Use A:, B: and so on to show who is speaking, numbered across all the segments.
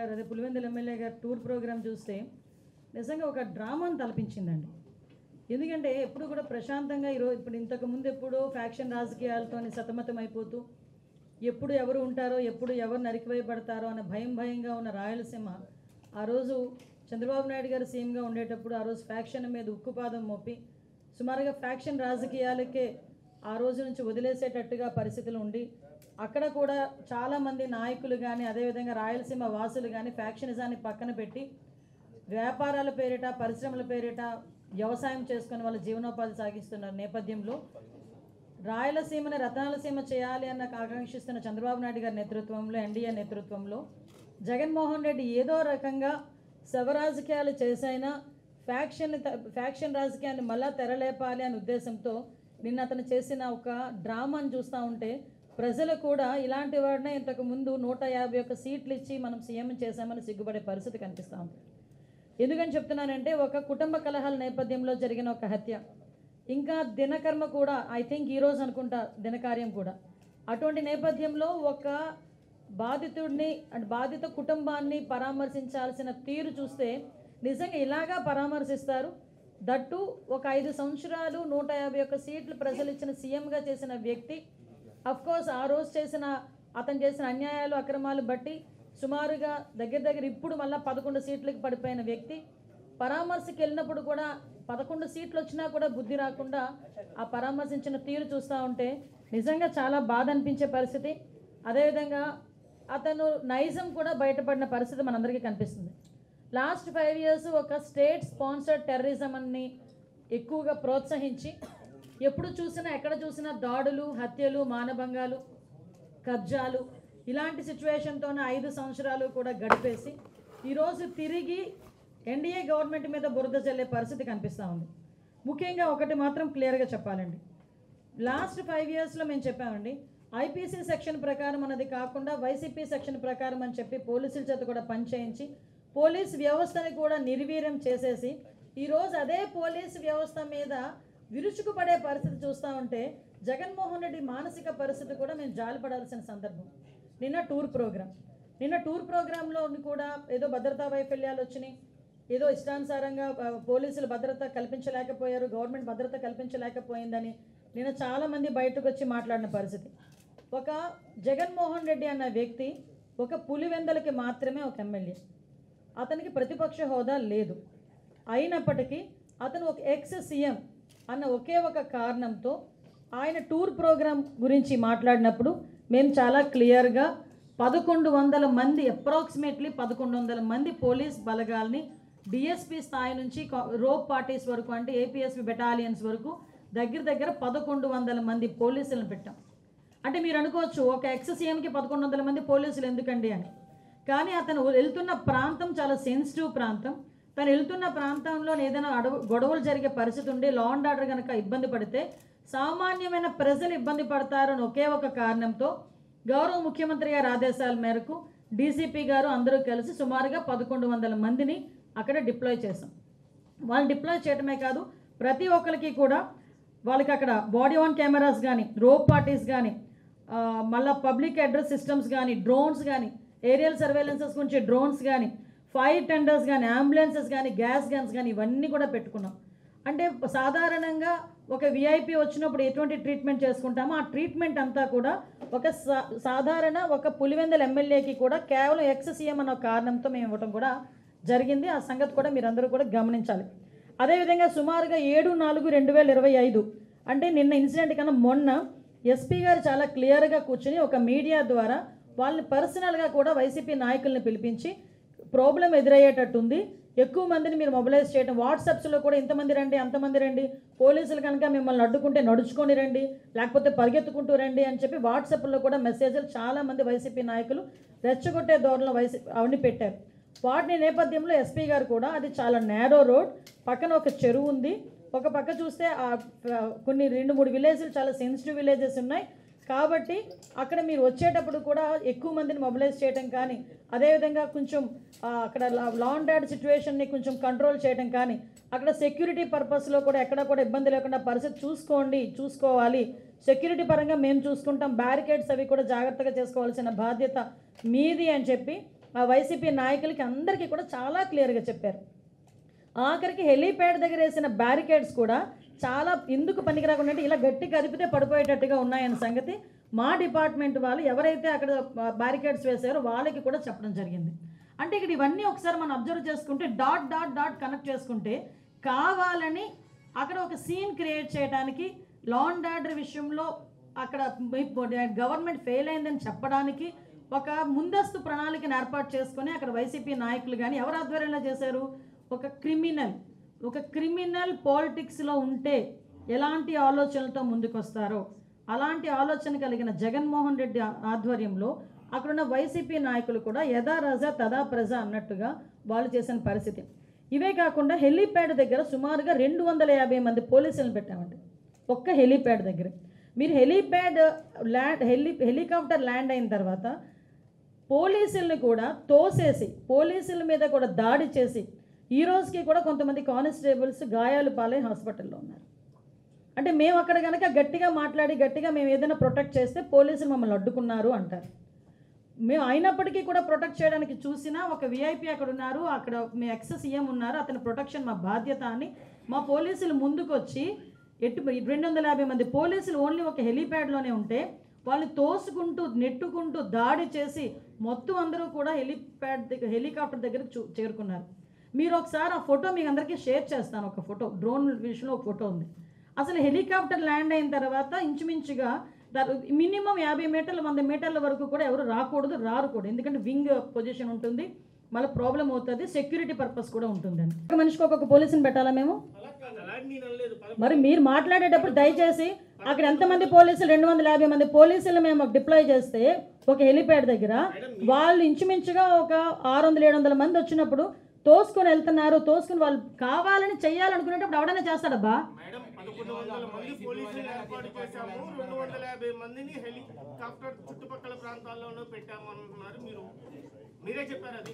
A: గారు అదే పులివెందుల ఎమ్మెల్యే గారు టూర్ ప్రోగ్రాం చూస్తే నిజంగా ఒక డ్రామాను తలపించిందండి. ఎందుకంటే ఎప్పుడు కూడా ప్రశాంతంగా ఈరోజు ఇప్పుడు ఇంతకుముందు ఎప్పుడో ఫ్యాక్షన్ రాజకీయాలతో సతమతం అయిపోతూ ఎప్పుడు ఎవరు ఉంటారో ఎప్పుడు ఎవరు నరికివేయబడతారో అన్న భయంగా ఉన్న రాయలసీమ ఆ రోజు చంద్రబాబు నాయుడు గారు సీఎంగా ఉండేటప్పుడు ఆ రోజు ఫ్యాక్షన్ మీద ఉక్కుపాదం మోపి సుమారుగా ఫ్యాక్షన్ రాజకీయాలకే ఆ రోజు నుంచి వదిలేసేటట్టుగా పరిస్థితులు ఉండి అక్కడ కూడా చాలామంది నాయకులు కానీ అదేవిధంగా రాయలసీమ వాసులు కానీ ఫ్యాక్షనిజాన్ని పక్కన పెట్టి వ్యాపారాల పేరిట పరిశ్రమల పేరిట వ్యవసాయం చేసుకుని వాళ్ళ జీవనోపాధి సాగిస్తున్న నేపథ్యంలో రాయలసీమని రతనాలసీమ చేయాలి అన్న ఆకాంక్షిస్తున్న చంద్రబాబు నాయుడు గారి నేతృత్వంలో ఎన్డీఏ నేతృత్వంలో జగన్మోహన్ రెడ్డి ఏదో రకంగా శవరాజకీయాలు చేసైనా ఫ్యాక్షన్ రాజకీయాన్ని మళ్ళా తెరలేపాలి అనే ఉద్దేశంతో నిన్న అతను చేసిన ఒక డ్రామాను చూస్తూ ఉంటే ప్రజలు కూడా ఇలాంటి వాడినే ఇంతకుముందు 151 సీట్లు ఇచ్చి మనం సీఎం చేశామని సిగ్గుపడే పరిస్థితి కనిపిస్తూ ఉంది. ఎందుకని చెప్తున్నానంటే ఒక కుటుంబ కలహాల నేపథ్యంలో జరిగిన ఒక హత్య, ఇంకా దినకర్మ కూడా ఐ థింక్ ఈరోజు అనుకుంటా దినకార్యం కూడా, అటువంటి నేపథ్యంలో ఒక బాధితుడిని అండ్ బాధిత కుటుంబాన్ని పరామర్శించాల్సిన తీరు చూస్తే నిజంగా ఇలాగా పరామర్శిస్తారు. దట్టు ఒక 5 సంవత్సరాలు 151 సీట్లు ప్రజలు ఇచ్చిన సీఎంగా చేసిన వ్యక్తి అఫ్కోర్స్ ఆ రోజు అతను చేసిన అన్యాయాలు అక్రమాలు బట్టి సుమారుగా దగ్గర ఇప్పుడు మళ్ళీ 11 సీట్లకు పడిపోయిన వ్యక్తి పరామర్శకి వెళ్ళినప్పుడు కూడా 11 సీట్లు వచ్చినా కూడా బుద్ధి రాకుండా ఆ పరామర్శించిన తీరు చూస్తూ ఉంటే నిజంగా చాలా బాధ అనిపించే పరిస్థితి. అదేవిధంగా అతను నైజం కూడా బయటపడిన పరిస్థితి మనందరికీ కనిపిస్తుంది. లాస్ట్ 5 years ఒక స్టేట్ స్పాన్సర్డ్ టెర్రరిజం అని ఎక్కువగా ప్రోత్సహించి ఎప్పుడు చూసినా ఎక్కడ చూసినా దాడులు, హత్యలు, మానభంగాలు, కబ్జాలు ఇలాంటి సిచ్యువేషన్తోనే 5 సంవత్సరాలు కూడా గడిపేసి ఈరోజు తిరిగి ఎన్డీఏ గవర్నమెంట్ మీద బురద చల్లే పరిస్థితి కనిపిస్తూ ఉంది. ముఖ్యంగా ఒకటి మాత్రం క్లియర్గా చెప్పాలండి, లాస్ట్ 5 yearsలో మేము చెప్పామండి, ఐపీసీ సెక్షన్ ప్రకారం అన్నది కాకుండా వైసీపీ సెక్షన్ ప్రకారం అని చెప్పి పోలీసుల చేత కూడా పనిచేయించి పోలీస్ వ్యవస్థని కూడా నిర్వీర్యం చేసేసి ఈరోజు అదే పోలీసు వ్యవస్థ మీద విరుచుకుపడే పరిస్థితి చూస్తూ ఉంటే జగన్మోహన్ రెడ్డి మానసిక పరిస్థితి కూడా మేము జాలిపడాల్సిన సందర్భం. నిన్న టూర్ ప్రోగ్రాంలో కూడా ఏదో భద్రతా వైఫల్యాలు వచ్చినాయి, ఏదో ఇష్టానుసారంగా పోలీసులు భద్రత కల్పించలేకపోయారు, గవర్నమెంట్ భద్రత కల్పించలేకపోయిందని నిన్న చాలామంది బయటకు వచ్చి మాట్లాడిన పరిస్థితి. ఒక జగన్మోహన్ రెడ్డి అన్న వ్యక్తి ఒక పులివెందలకి మాత్రమే ఒక ఎమ్మెల్యే, అతనికి ప్రతిపక్ష హోదా లేదు. అయినప్పటికీ అతను ఒక ఎక్స్ సీఎం అన్న ఒకే ఒక కారణంతో ఆయన టూర్ ప్రోగ్రాం గురించి మాట్లాడినప్పుడు మేము చాలా క్లియర్గా 1100 మంది అప్రాక్సిమేట్లీ 1100 మంది పోలీస్ బలగాల్ని డిఎస్పీ స్థాయి నుంచి రోప్ పార్టీస్ వరకు అంటే ఏపీఎస్పీ బెటాలియన్స్ వరకు దగ్గర 1100 మంది పోలీసులను పెట్టాం. అంటే మీరు అనుకోవచ్చు ఒక ఎక్స్ సీఎంకి 1100 మంది పోలీసులు ఎందుకండి అని, కానీ అతను వెళ్తున్న ప్రాంతం చాలా సెన్సిటివ్ ప్రాంతం. తను వెళ్తున్న ప్రాంతంలో ఏదైనా గొడవలు జరిగే పరిస్థితి ఉండి లా అండ్ ఆర్డర్ కనుక ఇబ్బంది పడితే సామాన్యమైన ప్రజలు ఇబ్బంది పడతారు అని ఒకే ఒక కారణంతో గౌరవ ముఖ్యమంత్రి గారి ఆదేశాల మేరకు డీసీపీ గారు అందరూ కలిసి సుమారుగా 1100 మందిని అక్కడ డిప్లాయ్ చేశాం. వాళ్ళు డిప్లాయ్ చేయడమే కాదు, ప్రతి ఒక్కరికి కూడా వాళ్ళకి అక్కడ బాడీ ఆన్ కెమెరాస్ కానీ, రోప్ పార్టీస్ కానీ, మళ్ళీ పబ్లిక్ అడ్రస్ సిస్టమ్స్ కానీ, డ్రోన్స్ కానీ, ఏరియల్ సర్వేలెన్సెస్ గురించి డ్రోన్స్ కానీ, ఫైర్ టెండర్స్ కానీ, అంబులెన్సెస్ కానీ, గ్యాస్ గన్స్ కానీ ఇవన్నీ కూడా పెట్టుకున్నాం. అంటే సాధారణంగా ఒక విఐపి వచ్చినప్పుడు ఎటువంటి ట్రీట్మెంట్ చేసుకుంటామో ఆ ట్రీట్మెంట్ అంతా కూడా ఒక సాధారణ ఒక పులివెందుల ఎమ్మెల్యేకి కూడా కేవలం ఎక్స్ సీఎం అన్న కారణంతో మేము ఇవ్వడం కూడా జరిగింది. ఆ సంగతి కూడా మీరందరూ కూడా గమనించాలి. అదేవిధంగా సుమారుగా 7/4/2025 అంటే నిన్న ఇన్సిడెంట్ కన్నా మొన్న ఎస్పీ గారు చాలా క్లియర్గా కూర్చుని ఒక మీడియా ద్వారా వాళ్ళని పర్సనల్గా కూడా వైసీపీ నాయకుల్ని పిలిపించి ప్రాబ్లం ఎదురయ్యేటట్టుంది, ఎక్కువ మందిని మీరు మొబిలైజ్ చేయడం, వాట్సాప్స్లో కూడా ఇంతమంది రండి అంతమంది రండి, పోలీసులు కనుక మిమ్మల్ని అడ్డుకుంటే నడుచుకొని రండి లేకపోతే పరిగెత్తుకుంటూ రండి అని చెప్పి వాట్సాప్లో కూడా మెసేజ్లు చాలామంది వైసీపీ నాయకులు రెచ్చగొట్టే ధోరణిలో అవన్నీ పెట్టారు. వాటిని నేపథ్యంలో ఎస్పీ గారు కూడా అది చాలా నేరో రోడ్, పక్కన ఒక చెరువు ఉంది, ఒక పక్క చూస్తే కొన్ని 2-3 విలేజ్లు చాలా సెన్సిటివ్ విలేజెస్ ఉన్నాయి కాబట్టి అక్కడ మీరు వచ్చేటప్పుడు కూడా ఎక్కువ మందిని మొబిలైజ్ చేయడం కానీ, అదేవిధంగా కొంచెం అక్కడ లా అండ్ ఆర్డర్ సిచ్యువేషన్ని కొంచెం కంట్రోల్ చేయడం కానీ, అక్కడ సెక్యూరిటీ పర్పస్లో కూడా ఎక్కడ కూడా ఇబ్బంది లేకుండా పరిస్థితి చూసుకోవాలి, సెక్యూరిటీ పరంగా మేము చూసుకుంటాం, బ్యారికేడ్స్ అవి కూడా జాగ్రత్తగా చేసుకోవాల్సిన బాధ్యత మీది అని చెప్పి ఆ వైసీపీ నాయకులకి అందరికీ కూడా చాలా క్లియర్గా చెప్పారు. ఆఖరికి హెలీప్యాడ్ దగ్గర వేసిన బ్యారికేడ్స్ కూడా చాలా ఎందుకు పనికిరాకుండా ఇలా గట్టి కదిపితే పడిపోయేటట్టుగా ఉన్నాయన్న సంగతి మా డిపార్ట్మెంట్ వాళ్ళు ఎవరైతే అక్కడ బ్యారికేడ్స్ వేసారో వాళ్ళకి కూడా చెప్పడం జరిగింది. అంటే ఇక్కడ ఇవన్నీ ఒకసారి మనం అబ్జర్వ్ చేసుకుంటే డాట్ డాట్ డాట్ కనెక్ట్ చేసుకుంటే కావాలని అక్కడ ఒక సీన్ క్రియేట్ చేయడానికి, లా అండ్ ఆర్డర్ విషయంలో అక్కడ గవర్నమెంట్ ఫెయిల్ అయిందని చెప్పడానికి ఒక ముందస్తు ప్రణాళికను ఏర్పాటు చేసుకొని అక్కడ వైసీపీ నాయకులు కానీ ఎవరు ఆధ్వర్యంలో చేశారు, ఒక క్రిమినల్ పాలిటిక్స్లో ఉంటే ఎలాంటి ఆలోచనలతో ముందుకు వస్తారో అలాంటి ఆలోచన కలిగిన జగన్మోహన్ రెడ్డి ఆధ్వర్యంలో అక్కడున్న వైసీపీ నాయకులు కూడా యథా రజ తదా ప్రజ అన్నట్టుగా వాళ్ళు చేసిన పరిస్థితి. ఇవే కాకుండా హెలీప్యాడ్ దగ్గర సుమారుగా 250 మంది పోలీసులను పెట్టామండి ఒక్క హెలీప్యాడ్ దగ్గర. మీరు హెలికాప్టర్ ల్యాండ్ అయిన తర్వాత పోలీసుల్ని కూడా తోసేసి పోలీసుల మీద కూడా దాడి చేసి ఈ రోజుకి కూడా కొంతమంది కానిస్టేబుల్స్ గాయాలు పాలై హాస్పిటల్లో ఉన్నారు. అంటే మేము అక్కడ కనుక గట్టిగా మాట్లాడి గట్టిగా మేము ఏదైనా ప్రొటెక్ట్ చేస్తే పోలీసులు మమ్మల్ని అడ్డుకున్నారు అంటారు. మేము అయినప్పటికీ కూడా ప్రొటెక్ట్ చేయడానికి చూసినా ఒక విఐపీ అక్కడ ఉన్నారు, అక్కడ మీ ఎక్స్ సీఎం ఉన్నారు, అతని ప్రొటెక్షన్ మా బాధ్యత అని మా పోలీసులు ముందుకు వచ్చి 250 మంది పోలీసులు ఓన్లీ ఒక హెలీప్యాడ్లోనే ఉంటే వాళ్ళని తోసుకుంటూ నెట్టుకుంటూ దాడి చేసి మొత్తం అందరూ కూడా హెలికాప్టర్ దగ్గరకు చేరుకున్నారు. మీరు ఒకసారి ఆ ఫోటో మీకు అందరికీ షేర్ చేస్తాను. ఒక ఫోటో డ్రోన్ విషయంలో ఒక ఫోటో ఉంది. అసలు హెలికాప్టర్ ల్యాండ్ అయిన తర్వాత ఇంచుమించుగా మినిమం 50 మీటర్ల 100 మీటర్ల వరకు కూడా ఎవరు రాకూడదు, రారు కూడా. ఎందుకంటే వింగ్ పొజిషన్ ఉంటుంది, మళ్ళీ ప్రాబ్లం అవుతుంది, సెక్యూరిటీ పర్పస్ కూడా ఉంటుందని. మనిషికి ఒక్కొక్క పోలీసుని పెట్టాలా మేము? మరి మీరు మాట్లాడేటప్పుడు దయచేసి అక్కడ ఎంతమంది పోలీసులు 250 మంది పోలీసులు మేము డిప్లాయ్ చేస్తే ఒక హెలిప్యాడ్ దగ్గర వాళ్ళు ఇంచుమించుగా ఒక 600-700 మంది వచ్చినప్పుడు తోసుకొని వెళ్తున్నారు. తోసుకుని వాళ్ళు కావాలని చెయ్యాలనుకునేటప్పుడు ఎవడైనా చేస్తాడబ్బా.
B: 1100 మంది పోలీసులు ఏర్పాటు చేశాము, 250 మందిని హెలికాప్టర్ చుట్టుపక్కల ప్రాంతాల్లోనూ పెట్టామన్నారు. మీరే చెప్పారు అది.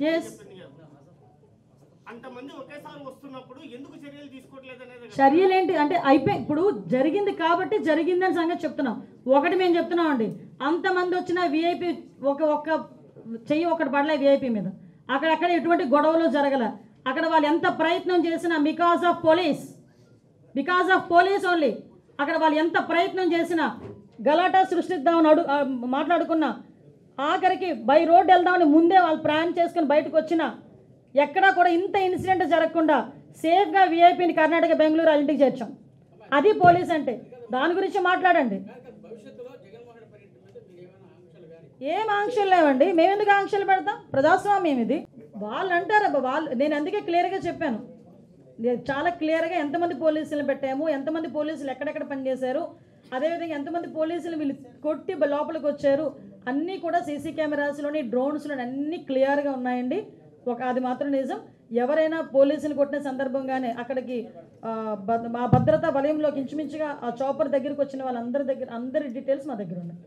B: అంతమంది ఒకేసారి వస్తున్నప్పుడు ఎందుకు చర్యలు తీసుకోవట్లేదు అనేది.
A: చర్యలు ఏంటి అంటే అయిపోయి ఇప్పుడు జరిగింది కాబట్టి జరిగిందని సంగతి చెప్తున్నాం. ఒకటి మేము చెప్తున్నాం అండి, అంతమంది వచ్చిన విఐపి ఒక్క చెయ్యి ఒకటి పడలే విఐపి మీద. అక్కడక్కడ ఎటువంటి గొడవలు జరగల. అక్కడ వాళ్ళు ఎంత ప్రయత్నం చేసినా బికాస్ ఆఫ్ పోలీస్ ఓన్లీ అక్కడ వాళ్ళు ఎంత ప్రయత్నం చేసినా గలాటా సృష్టిద్దామని మాట్లాడుకున్నా ఆఖరికి బై రోడ్ వెళ్దామని ముందే వాళ్ళు ప్లాన్ చేసుకుని బయటకు వచ్చిన ఎక్కడా కూడా ఇంత ఇన్సిడెంట్ జరగకుండా సేఫ్గా విఐపిని కర్ణాటక బెంగళూరు ఇంటికి చేర్చాం. అది పోలీస్ అంటే. దాని గురించి మాట్లాడండి. ఏం ఆంక్షలు లేవండి, మేమెందుకు ఆంక్షలు పెడతాం? ప్రజాస్వామ్యం ఇది. వాళ్ళు అంటారు నేను అందుకే క్లియర్గా చెప్పాను, చాలా క్లియర్గా ఎంతమంది పోలీసులు పెట్టాము, ఎంతమంది పోలీసులు ఎక్కడెక్కడ పనిచేశారు, అదేవిధంగా ఎంతమంది పోలీసులు వీళ్ళు కొట్టి లోపలికి వచ్చారు అన్నీ కూడా సీసీ కెమెరాస్లోని డ్రోన్స్లోని అన్నీ క్లియర్గా ఉన్నాయండి. అది మాత్రం నిజం. ఎవరైనా పోలీసులు కొట్టిన సందర్భంగానే అక్కడికి మా భద్రతా వలయంలోకి ఇంచుమించుగా ఆ చాపర్ దగ్గరికి వచ్చిన వాళ్ళందరి దగ్గర అందరి డీటెయిల్స్ మా దగ్గర ఉన్నాయి.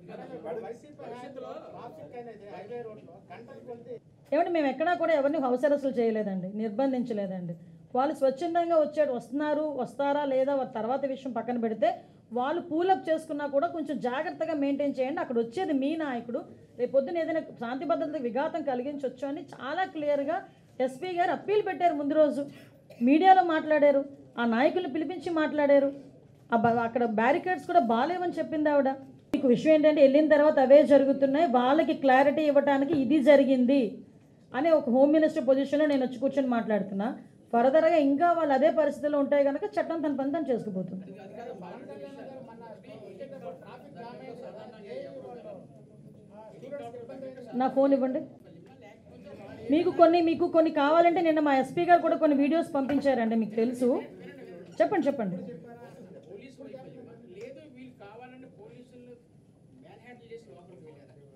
A: ఏమంటే మేము ఎక్కడా కూడా ఎవరిని హౌస్ అరెస్టులు చేయలేదండి, నిర్బంధించలేదండి. వాళ్ళు స్వచ్ఛందంగా వస్తారా లేదా తర్వాత విషయం పక్కన పెడితే వాళ్ళు పూలప్ చేసుకున్నా కూడా కొంచెం జాగ్రత్తగా మెయింటైన్ చేయండి. అక్కడ వచ్చేది మీ నాయకుడు, రేపు పొద్దున ఏదైనా శాంతి భద్రత విఘాతం కలిగించవచ్చు అని చాలా క్లియర్గా ఎస్పీ గారు అప్పీల్ పెట్టారు. ముందు రోజు మీడియాలో మాట్లాడారు, ఆ నాయకులు పిలిపించి మాట్లాడారు. అక్కడ బ్యారికేడ్స్ కూడా బాగాలేవని చెప్పింది ఆవిడ. మీకు విషయం ఏంటంటే వెళ్ళిన తర్వాత అవే జరుగుతున్నాయి, వాళ్ళకి క్లారిటీ ఇవ్వడానికి ఇది జరిగింది అని ఒక హోమ్ మినిస్టర్ పొజిషన్లో నేను వచ్చి కూర్చొని మాట్లాడుతున్నా. ఫర్దర్గా ఇంకా వాళ్ళు అదే పరిస్థితుల్లో ఉంటాయి కనుక చట్టం తన పని తను చేసుకుపోతుంది. నా ఫోన్ ఇవ్వండి. మీకు కొన్ని కావాలంటే నిన్న మా ఎస్పీ గారు కూడా కొన్ని వీడియోస్ పంపించారండి, మీకు తెలుసు. చెప్పండి.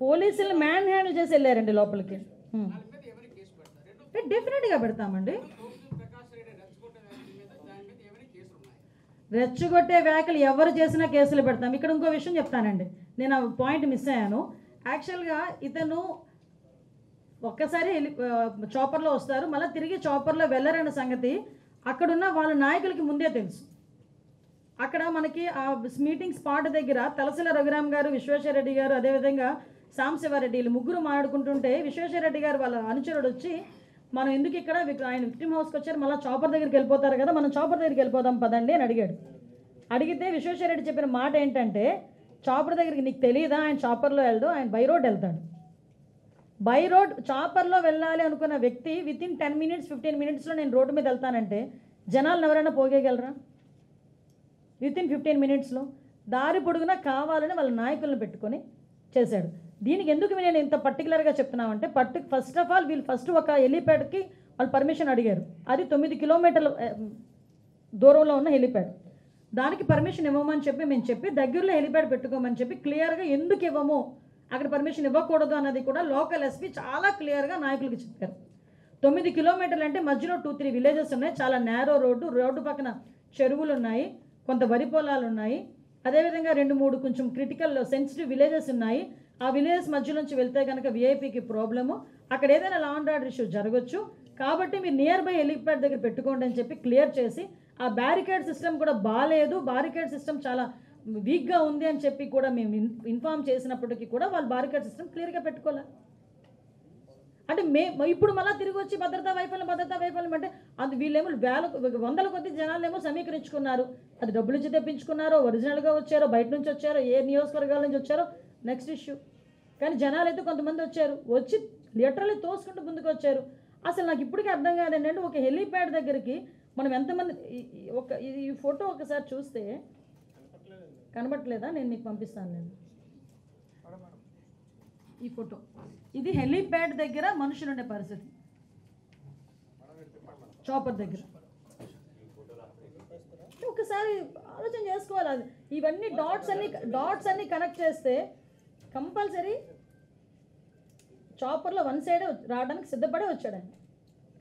A: పోలీసులు మ్యాన్ హ్యాండిల్ చేసి వెళ్ళారండి లోపలికి. డెఫినెట్గా పెడతామండి. రెచ్చగొట్టే వ్యాఖ్యలు ఎవరు చేసినా కేసులు పెడతాం. ఇక్కడ ఇంకో విషయం చెప్తానండి, నేను ఆ పాయింట్ మిస్ అయ్యాను. యాక్చువల్గా ఇతను ఒక్కసారి చాపర్లో వస్తారు, మళ్ళీ తిరిగి చాపర్లో వెళ్ళరన్న సంగతి అక్కడున్న వాళ్ళ నాయకులకి ముందే తెలుసు. అక్కడ మనకి ఆ మీటింగ్ స్పాట్ దగ్గర తలసిల రఘురామ్ గారు, విశ్వేశ్వరరెడ్డి గారు, అదేవిధంగా సాంబశివారెడ్డి వీళ్ళు ముగ్గురు మాట్లాడుకుంటుంటే విశ్వేశ్వరరెడ్డి గారు వాళ్ళ అనుచరుడు వచ్చి మనం ఎందుకు ఇక్కడ ఆయన విక్టిమ్ హౌస్కి వచ్చారు, మళ్ళీ చాపర్ దగ్గరికి వెళ్ళిపోతారు కదా, మనం చాపర్ దగ్గరికి వెళ్ళిపోదాం పదండి అని అడిగాడు. అడిగితే విశ్వేశ్వరరెడ్డి చెప్పిన మాట ఏంటంటే, చాపర్ దగ్గరికి నీకు తెలియదా, ఆయన చాపర్లో వెళ్దు, ఆయన బై రోడ్ వెళ్తాడు. బై రోడ్ చాపర్లో వెళ్ళాలి అనుకున్న వ్యక్తి వితిన్ 10 minutes 15 minutesలో నేను రోడ్డు మీద వెళ్తానంటే జనాలను ఎవరైనా పోగేయగలరా? వితిన్ 15 minutesలో దారి పొడుగునా కావాలని వాళ్ళ నాయకులను పెట్టుకొని చేశాడు. దీనికి ఎందుకు నేను ఇంత పర్టికులర్గా చెప్తున్నామంటే, ఫస్ట్ ఆఫ్ ఆల్ వీళ్ళు ఫస్ట్ ఒక హెలీప్యాడ్కి వాళ్ళు పర్మిషన్ అడిగారు. అది 9 kilometers దూరంలో ఉన్న హెలీప్యాడ్. దానికి పర్మిషన్ ఇవ్వమని చెప్పి మేము చెప్పి దగ్గరలో హెలీప్యాడ్ పెట్టుకోమని చెప్పి క్లియర్గా ఎందుకు ఇవ్వము, అక్కడ పర్మిషన్ ఇవ్వకూడదు అన్నది కూడా లోకల్ ఎస్పీ చాలా క్లియర్గా నాయకులకి చెప్పారు. 9 kilometers అంటే మధ్యలో 2-3 villages ఉన్నాయి, చాలా నేరో రోడ్డు పక్కన చెరువులు ఉన్నాయి, కొంత వరి పొలాలు ఉన్నాయి, అదేవిధంగా 2-3 కొంచెం క్రిటికల్ సెన్సిటివ్ విలేజెస్ ఉన్నాయి. ఆ విలేజెస్ మధ్య నుంచి వెళ్తే కనుక విఐపికి ప్రాబ్లము, అక్కడ ఏదైనా లా అండ్ ఆర్డర్ ఇష్యూ జరగచ్చు, కాబట్టి మీరు నియర్ బై హెలీప్యాడ్ దగ్గర పెట్టుకోండి అని చెప్పి క్లియర్ చేసి, ఆ బ్యారికేడ్ సిస్టమ్ కూడా బాగాలేదు, బ్యారికేడ్ సిస్టమ్ చాలా వీక్గా ఉంది అని చెప్పి కూడా మేము ఇన్ఫార్మ్ చేసినప్పటికీ కూడా వాళ్ళు బ్యారికేడ్ సిస్టమ్ క్లియర్గా పెట్టుకోలే. అంటే ఇప్పుడు మళ్ళీ తిరిగి వచ్చి భద్రతా వైఫల్యం అంటే అది వీళ్ళేమో వందల కొద్ది జనాలేమో సమీకరించుకున్నారు, అది డబ్బులు నుంచి తెప్పించుకున్నారో, ఒరిజినల్గా వచ్చారో, బయట నుంచి వచ్చారో, ఏ నియోజకవర్గాల నుంచి వచ్చారో నెక్స్ట్ ఇష్యూ. కానీ జనాలు అయితే కొంతమంది వచ్చి లిటరల్లీ తోసుకుంటూ ముందుకు వచ్చారు. అసలు నాకు ఇప్పటికీ అర్థం కాదు ఏంటంటే, ఒక హెలీప్యాడ్ దగ్గరికి మనం ఎంతమంది, ఈ ఫోటో ఒకసారి చూస్తే కనబట్టలేదా, నేను మీకు పంపిస్తాను. నేను ఈ ఫోటో, ఇది హెలీప్యాడ్ దగ్గర మనుషులు ఉండే పరిస్థితి, చాపర్ దగ్గర. ఒకసారి ఆలోచన చేసుకోవాలి. అది ఇవన్నీ డాట్స్ అన్ని కనెక్ట్ చేస్తే కంపల్సరీ చాపర్లో వన్ సైడే రావడానికి సిద్ధపడే వచ్చాడు ఆయన.